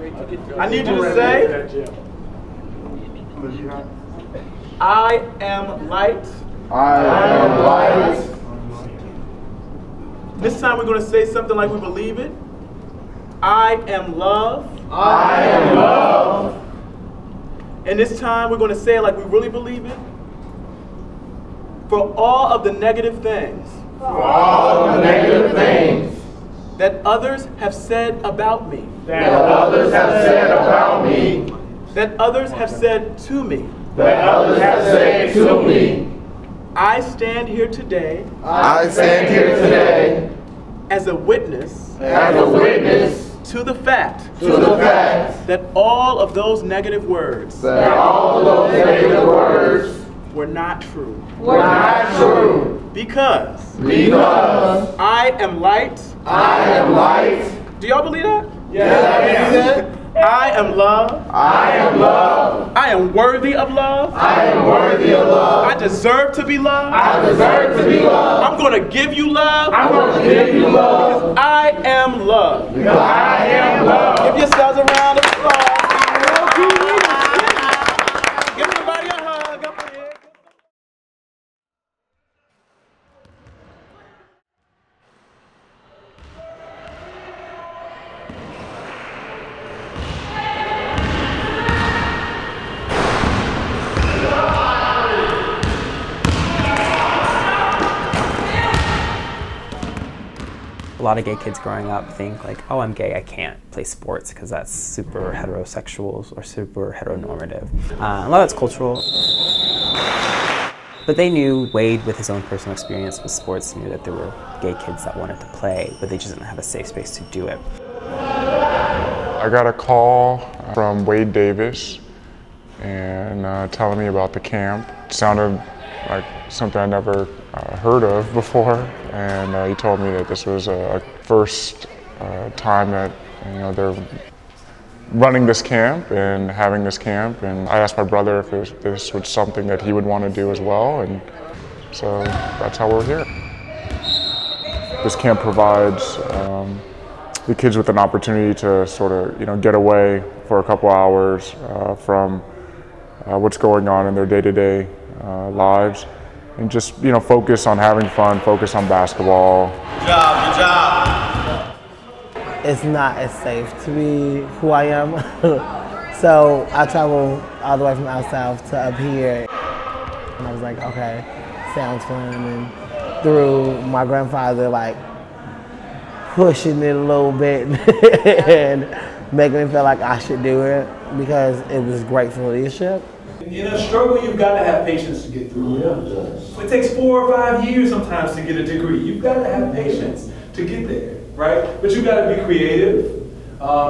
I need you to say, I am light. I am light. This time we're going to say something like we believe it. I am love. I am love. And this time we're going to say it like we really believe it. For all of the negative things. For all of the negative things. That others have said about me. That others have said about me. That others have said to me. That others have said to me. I stand here today. I stand here today. As a witness. As a witness. To the fact. To the fact. That all of those negative words. That all of those negative words. Were not true. Were not true. Because I am light. I am light. Do y'all believe that? Yes. I am love. I am love. I am worthy of love. I am worthy of love. I deserve to be loved. I deserve to be loved. I'm going to give you love. I'm going to give you love. Because I am love. Because I am love. Give yourselves a round of applause. Give somebody a hug up here. A lot of gay kids growing up think like, oh, I'm gay, I can't play sports because that's super heterosexual or super heteronormative. A lot of that's cultural. But they knew, Wade, with his own personal experience with sports, knew that there were gay kids that wanted to play, but they just didn't have a safe space to do it. I got a call from Wade Davis and telling me about the camp. It sounded like something I never heard of before, and he told me that this was a first time that they're running this camp and having this camp, and I asked my brother if this was something that he would want to do as well, and so that's how we're here. This camp provides the kids with an opportunity to sort of get away for a couple hours from what's going on in their day-to-day lives, and just focus on having fun, focus on basketball. Good job, good job. It's not as safe to be who I am. So I travel all the way from out south to up here. And I was like, okay, sounds fun. And through my grandfather pushing it a little bit and making me feel like I should do it because it was great for leadership. In a struggle, you've got to have patience to get through it. It takes 4 or 5 years sometimes to get a degree. You've got to have patience to get there, right? But you've got to be creative.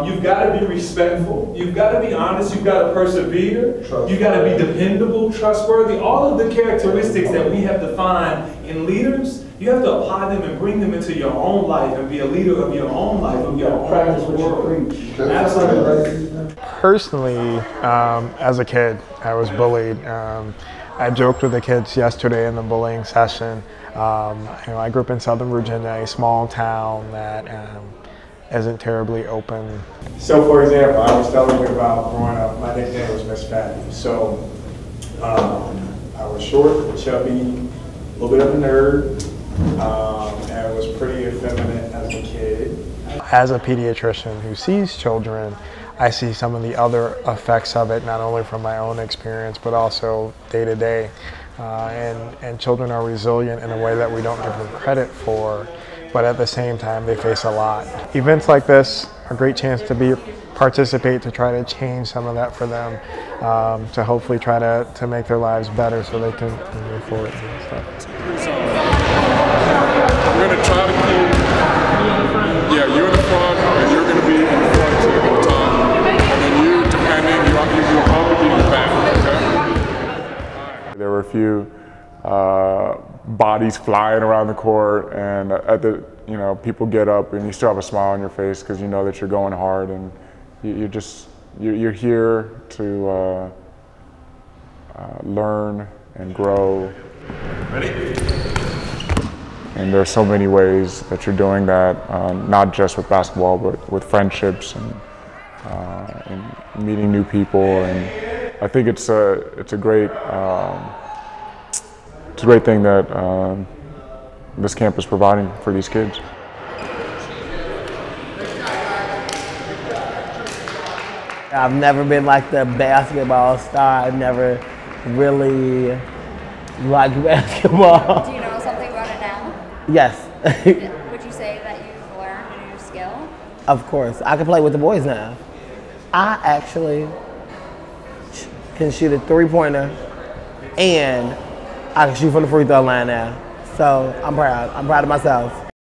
You've got to be respectful. You've got to be honest. You've got to persevere. You've got to be dependable, trustworthy. All of the characteristics that we have defined in leaders, you have to apply them and bring them into your own life and be a leader of your own life, of your own world. Absolutely. Personally, as a kid, I was bullied. I joked with the kids yesterday in the bullying session. I grew up in Southern Virginia, a small town that isn't terribly open. So, for example, I was telling you about growing up, my nickname was Miss Fatty. So, I was short, chubby, a little bit of a nerd, and was pretty effeminate as a kid. As a pediatrician who sees children, I see some of the other effects of it, not only from my own experience, but also day to day. And children are resilient in a way that we don't give them credit for, but at the same time, they face a lot. Events like this are a great chance to participate to try to change some of that for them, to hopefully try to make their lives better so they can move forward and stuff. We're going to try to keep, you in the front, and you're going to be in the front too at the time. And then you, depending, you'll probably be in the back, okay? There were a few bodies flying around the court, and people get up and you still have a smile on your face because you know that you're going hard, and you're here to learn and grow. Ready? And there's so many ways that you're doing that, not just with basketball, but with friendships and and meeting new people, and I think it's a great thing that this camp is providing for these kids. I've never been like the basketball star. I've never really liked basketball. Do you know something about it now? Yes. Would you say that you've learned a new skill? Of course. I can play with the boys now. I actually can shoot a three-pointer and I can shoot from the free throw line now. So I'm proud. I'm proud of myself.